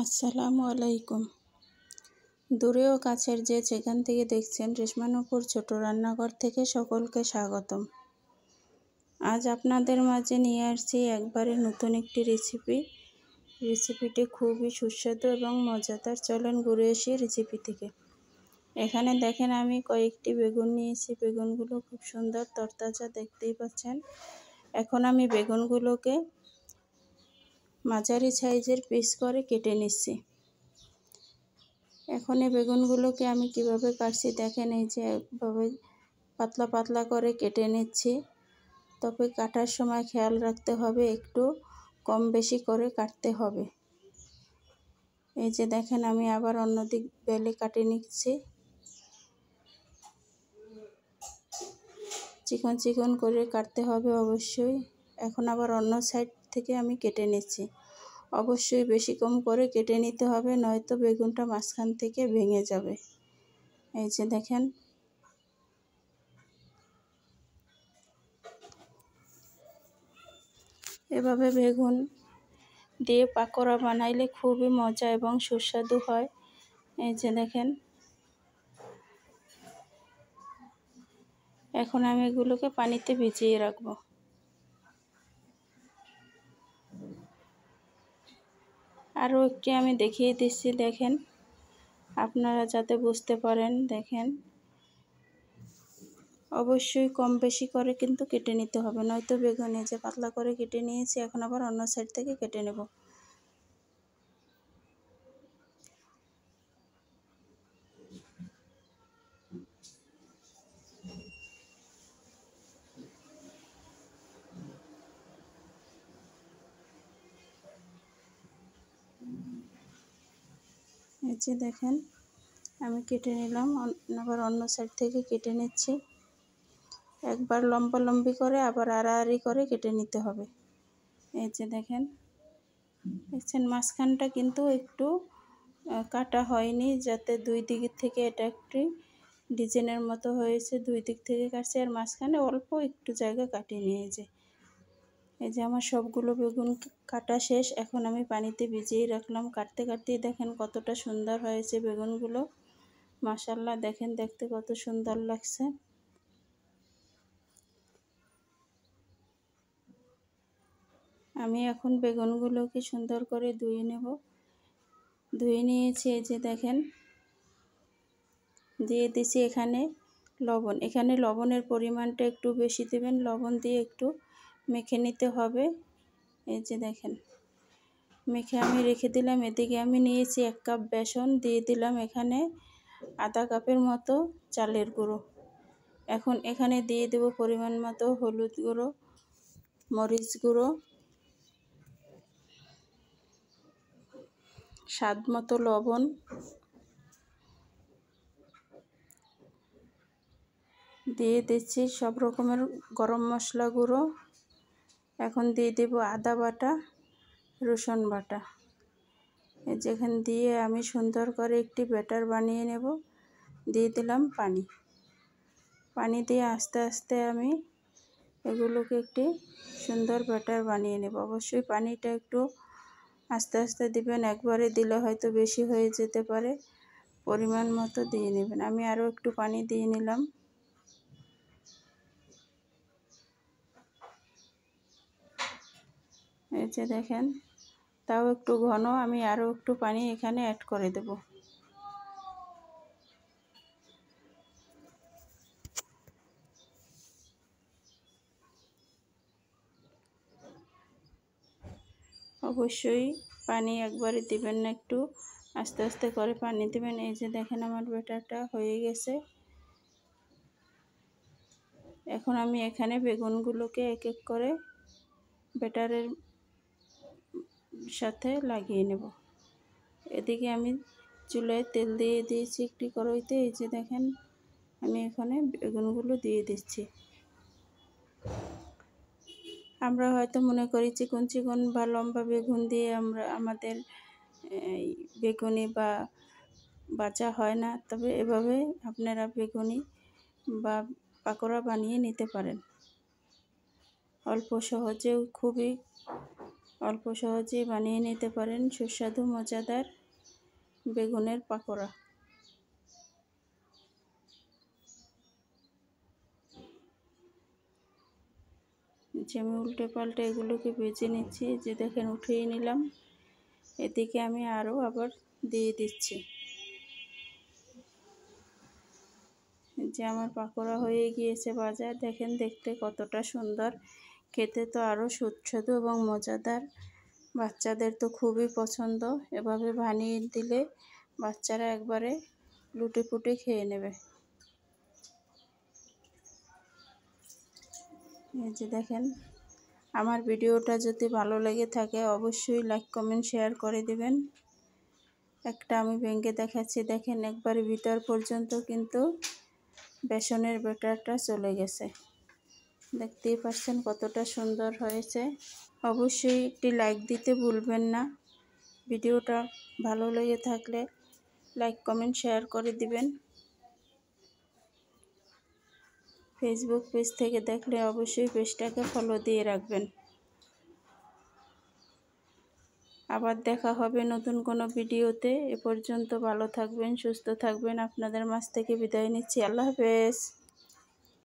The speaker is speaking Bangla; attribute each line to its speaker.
Speaker 1: আসসালামু আলাইকুম। দূরে ও কাছের যে যেখান থেকে দেখছেন, রেশমানুপুর ছোট রান্নাঘর থেকে সকলকে স্বাগতম। আজ আপনাদের মাঝে নিয়ে আসছি একবারে নতুন একটি রেসিপিটি খুবই সুস্বাদু এবং মজাদার। চলেন ঘুরে আসি রেসিপি থেকে। এখানে দেখেন আমি কয়েকটি বেগুন নিয়েছি। বেগুনগুলো খুব সুন্দর তরতাজা, দেখতেই পাচ্ছেন। এখন আমি বেগুনগুলোকে মাঝারি সাইজের পিস করে কেটে নিচ্ছি। এখন এই বেগুনগুলোকে আমি কিভাবে কাটছি দেখেন, এই যে একভাবে পাতলা পাতলা করে কেটে নিচ্ছি। তবে কাটার সময় খেয়াল রাখতে হবে, একটু কম বেশি করে কাটতে হবে। এই যে দেখেন আমি আবার অন্যদিক বেলে কাটে নিচ্ছি, চিকন চিকন করে কাটতে হবে অবশ্যই। এখন আবার অন্য সাইড থেকে আমি কেটে নিচ্ছি। অবশ্যই বেশি কম করে কেটে নিতে হবে, নয়তো বেগুনটা মাঝখান থেকে ভেঙে যাবে। এই যে দেখেন, এভাবে বেগুন দিয়ে পাকোড়া বানাইলে খুবই মজা এবং সুস্বাদু হয়। এই যে দেখেন, এখন আমি এগুলোকে পানিতে ভিজিয়ে রাখবো। আরও একটি আমি দেখিয়ে দিচ্ছি, দেখেন আপনারা যাতে বুঝতে পারেন। দেখেন, অবশ্যই কম বেশি করে কিন্তু কেটে নিতে হবে, নয়তো বেগুনে যে পাতলা করে কেটে নিয়েছি, এখন আবার অন্য সাইড থেকে কেটে নেব। এই যে দেখেন আমি কেটে নিলাম, আবার অন্য সাইড থেকে কেটে নিচ্ছি। একবার লম্বালম্বি করে আবার আড়াআড়ি করে কেটে নিতে হবে। এই যে দেখেন, দেখছেন মাঝখানটা কিন্তু একটু কাটা হয়নি, যাতে দুই দিক থেকে এটা একটি ডিজাইনের মতো হয়েছে। দুই দিক থেকে কাটছে, আর মাঝখানে অল্প একটু জায়গা কাটিয়ে নিয়েছে। এই যে আমার সবগুলো বেগুন কাটা শেষ। এখন আমি পানিতে ভিজিয়ে রাখলাম। কাটতে কাটতেই দেখেন কতটা সুন্দর হয়েছে বেগুনগুলো। মাশাআল্লাহ, দেখেন দেখতে কত সুন্দর লাগছে। আমি এখন বেগুনগুলোকে সুন্দর করে ধুয়ে নেব। ধুয়ে নিয়েছি। এই যে দেখেন, দিয়ে দিছি এখানে লবণ। এখানে লবণের পরিমাণটা একটু বেশি দেবেন। লবণ দিয়ে একটু মেখে নিতে হবে। এই যে দেখেন, মেখে আমি রেখে দিলাম। এদিকে আমি নিয়েছি 1 কাপ বেসন, দিয়ে দিলাম এখানে আধা কাপের মতো চালের গুঁড়ো। এখন এখানে দিয়ে দেব পরিমাণ মতো হলুদ গুঁড়ো, মরিচ গুঁড়ো, স্বাদ মতো লবণ, দিয়ে দিচ্ছি সব রকমের গরম মশলা গুঁড়ো। এখন দিয়ে দেব আদা বাটা, রসুন বাটা। যেখানে দিয়ে আমি সুন্দর করে একটি ব্যাটার বানিয়ে নেব। দিয়ে দিলাম পানি। পানি দিয়ে আস্তে আস্তে আমি এগুলোকে একটি সুন্দর ব্যাটার বানিয়ে নেব। অবশ্যই পানিটা একটু আস্তে আস্তে দিবেন, একবারে দিলে হয়তো বেশি হয়ে যেতে পারে। পরিমাণ মতো দিয়ে নেবেন। আমি আরও একটু পানি দিয়ে নিলাম। এই যে দেখেন, তাও একটু ঘন, আমি আরও একটু পানি এখানে অ্যাড করে দেব। অবশ্যই পানি একবারে দিবেন না, একটু আস্তে আস্তে করে পানি দিবেন। এই যে দেখেন আমার ব্যাটারটা হয়ে গেছে। এখন আমি এখানে বেগুনগুলোকে এক এক করে ব্যাটারের সাথে লাগিয়ে নেব। এদিকে আমি চুলায় তেল দিয়ে দিয়েছি একটি কড়াইতে। এই যে দেখেন আমি এখানে বেগুনগুলো দিয়ে দিচ্ছি। আমরা হয়তো মনে করি চিকন চিকন বা লম্বা বেগুন দিয়ে আমরা আমাদের বেগুনি বা বাজা হয় না, তবে এভাবে আপনারা বেগুনি বা পাকোড়া বানিয়ে নিতে পারেন। অল্প সহজেও খুবই অল্প সহজেই বানিয়ে নিতে পারেন সুস্বাদু মজাদার বেগুনের পাকোড়া। যে আমি উল্টে পাল্টে এগুলোকে ভেজে নিচ্ছি, যে দেখেন উঠিয়ে নিলাম। এদিকে আমি আবার দিয়ে দিচ্ছি। যে আমার পাকোড়া হয়ে গিয়েছে ভাজা, দেখেন দেখতে কতটা সুন্দর, খেতে তো আরও সুস্বাদু এবং মজাদার। বাচ্চাদের তো খুবই পছন্দ, এভাবে বানিয়ে দিলে বাচ্চারা একবারে লুটে পুটে খেয়ে নেবে। এই যে দেখেন, আমার ভিডিওটা যদি ভালো লেগে থাকে অবশ্যই লাইক কমেন্ট শেয়ার করে দেবেন। একটা আমি ভেঙে দেখাচ্ছি, দেখেন একবারে ভিতর পর্যন্ত কিন্তু বেসনের ব্যাটারটা চলে গেছে। দেখতেই পাচ্ছেন কতটা সুন্দর হয়েছে। অবশ্যই একটি লাইক দিতে ভুলবেন না। ভিডিওটা ভালো লেগে থাকলে লাইক কমেন্ট শেয়ার করে দিবেন। ফেসবুক পেজ থেকে দেখলে অবশ্যই পেজটাকে ফলো দিয়ে রাখবেন। আবার দেখা হবে নতুন কোনো ভিডিওতে। এ পর্যন্ত ভালো থাকবেন, সুস্থ থাকবেন। আপনাদের মাঝ থেকে বিদায় নিচ্ছি। আল্লাহ হাফেজ।